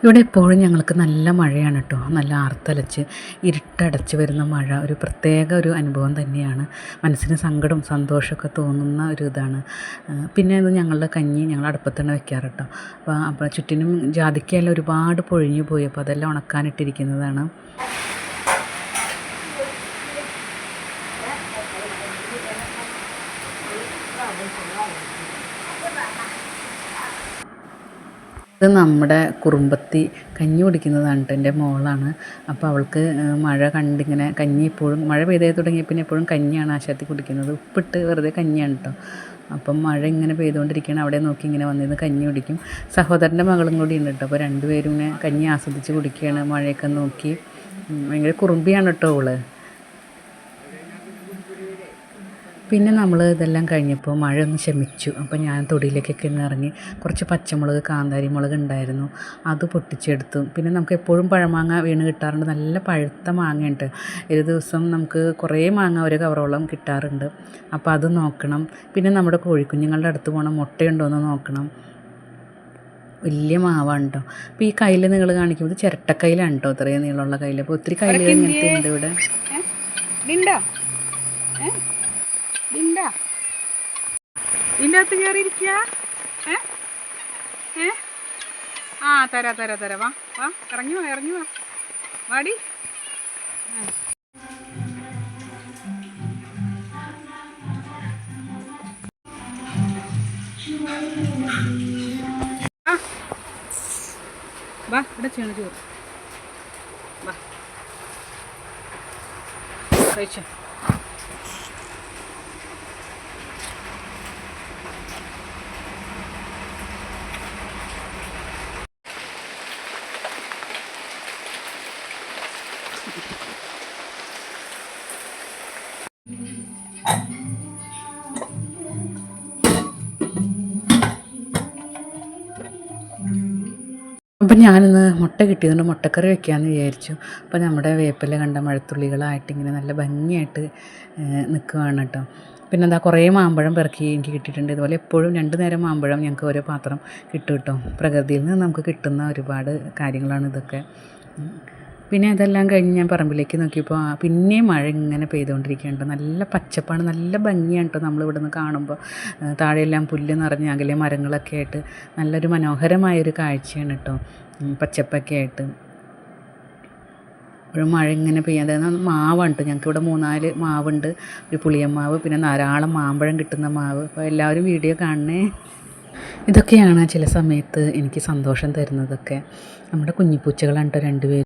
ഇവിടെ എപ്പോഴും ഞങ്ങൾക്ക് നല്ല മഴയാണ് കേട്ടോ. നല്ല ആർത്തലച്ച് ഇരുട്ടടച്ച് വരുന്ന മഴ ഒരു പ്രത്യേക ഒരു അനുഭവം തന്നെയാണ്. മനസ്സിന് സങ്കടം സന്തോഷമൊക്കെ തോന്നുന്ന ഒരു ഇതാണ്. പിന്നെ ഇത് ഞങ്ങളുടെ കഞ്ഞി ഞങ്ങൾ അടുപ്പത്ത് തന്നെ വെക്കാറ് കേട്ടോ. അപ്പോൾ ചുറ്റിനും ജാതിക്കയെല്ലാം ഒരുപാട് പൊഴിഞ്ഞു പോയി. അപ്പോൾ അതെല്ലാം ഉണക്കാനിട്ടിരിക്കുന്നതാണ്. ഇത് നമ്മുടെ കുറുമ്പത്തി കഞ്ഞി കുടിക്കുന്നതാണ് കേട്ടോ. എൻ്റെ മോളാണ്. അപ്പോൾ അവൾക്ക് മഴ കണ്ടിങ്ങനെ കഞ്ഞി എപ്പോഴും മഴ പെയ്തേ തുടങ്ങിയ പിന്നെ എപ്പോഴും കഞ്ഞിയാണ് ആശാത്തി കുടിക്കുന്നത്. ഉപ്പിട്ട് വെറുതെ കഞ്ഞിയാണ് കേട്ടോ. അപ്പം മഴ ഇങ്ങനെ പെയ്തുകൊണ്ടിരിക്കുകയാണ്. അവിടെ നോക്കി ഇങ്ങനെ വന്നിരുന്ന് കഞ്ഞി കുടിക്കും. സഹോദരൻ്റെ മകളും കൂടി ഉണ്ട് കേട്ടോ. അപ്പോൾ രണ്ടുപേരും ഇങ്ങനെ കഞ്ഞി ആസ്വദിച്ച് കുടിക്കുകയാണ് മഴയൊക്കെ നോക്കി. ഭയങ്കര കുറുമ്പിയാണ് കേട്ടോ അവള്. പിന്നെ നമ്മൾ ഇതെല്ലാം കഴിഞ്ഞപ്പോൾ മഴ ഒന്ന് ശമിച്ചു. അപ്പോൾ ഞാൻ തൊടിയിലേക്കൊക്കെ ഒന്ന് ഇറങ്ങി കുറച്ച് പച്ചമുളക് കാന്താരി മുളക് ഉണ്ടായിരുന്നു, അത് പൊട്ടിച്ചെടുത്തു. പിന്നെ നമുക്ക് എപ്പോഴും പഴമാങ്ങ വീണ് കിട്ടാറുണ്ട്. നല്ല പഴുത്ത മാങ്ങയുണ്ട്. ഒരു ദിവസം നമുക്ക് കുറേ മാങ്ങ ഒരു കവറോളം കിട്ടാറുണ്ട്. അപ്പോൾ അത് നോക്കണം. പിന്നെ നമ്മുടെ കോഴിക്കുഞ്ഞുങ്ങളുടെ അടുത്ത് പോകണം, മുട്ടയുണ്ടോ എന്ന് നോക്കണം. വലിയ മാവാണ് കേട്ടോ. അപ്പോൾ ഈ കയ്യിൽ നിങ്ങൾ കാണിക്കുന്നത് ചിരട്ടക്കൈയിലാണ് കേട്ടോ, ഇത്രയും നീളമുള്ള കയ്യിൽ. അപ്പോൾ ഒത്തിരി കയ്യിൽ ഇങ്ങനത്തെ ഉണ്ട് ഇവിടെ. ഇതിൻ്റെ അകത്ത് കയറിയിരിക്കുക. ആ തരാ വാ വാ, ഇറങ്ങി വാ വാടി. വാ ഇവിടെ ചെയ്യണ ചോറ് വാ കഴിച്ചോ. അപ്പം ഞാനിന്ന് മുട്ട കിട്ടിയതുകൊണ്ട് മുട്ടക്കറി വെക്കാമെന്ന് വിചാരിച്ചു. അപ്പോൾ നമ്മുടെ വേപ്പില കണ്ട മഴത്തുള്ളികളായിട്ട് ഇങ്ങനെ നല്ല ഭംഗിയായിട്ട് നിൽക്കുകയാണ് കേട്ടോ. പിന്നെ എന്താ കുറേ മാമ്പഴം പെറുക്കി എനിക്ക് കിട്ടിയിട്ടുണ്ട്. ഇതുപോലെ എപ്പോഴും 2 നേരം മാമ്പഴം ഞങ്ങൾക്ക് ഓരോ പാത്രം കിട്ടും കേട്ടോ. പ്രകൃതിയിൽ നിന്ന് നമുക്ക് കിട്ടുന്ന ഒരുപാട് കാര്യങ്ങളാണ് ഇതൊക്കെ. പിന്നെ അതെല്ലാം കഴിഞ്ഞ് ഞാൻ പറമ്പിലേക്ക് നോക്കിയപ്പോൾ പിന്നെയും മഴ ഇങ്ങനെ പെയ്തുകൊണ്ടിരിക്കുകയുണ്ട്. നല്ല പച്ചപ്പാണ്, നല്ല ഭംഗിയാണ് കേട്ടോ നമ്മളിവിടെ നിന്ന് കാണുമ്പോൾ. താഴെയെല്ലാം പുല്ല് നിറഞ്ഞ് അകലെ മരങ്ങളൊക്കെ ആയിട്ട് നല്ലൊരു മനോഹരമായൊരു കാഴ്ചയാണ് കേട്ടോ. പച്ചപ്പൊക്കെ ആയിട്ട് ഒരു മഴ ഇങ്ങനെ പെയ്യാതെ മാവാണ് കേട്ടോ. ഞങ്ങൾക്കിവിടെ 3-4 മാവുണ്ട്. ഒരു പുളിയമാവ്, പിന്നെ ധാരാളം മാമ്പഴം കിട്ടുന്ന മാവ്. അപ്പോൾ എല്ലാവരും വീഡിയോ കാണണേ. ഇതൊക്കെയാണ് ചില സമയത്ത് എനിക്ക് സന്തോഷം തരുന്നതൊക്കെ. നമ്മുടെ കുഞ്ഞിപ്പൂച്ചകളാണ് കേട്ടോ 2 പേരും.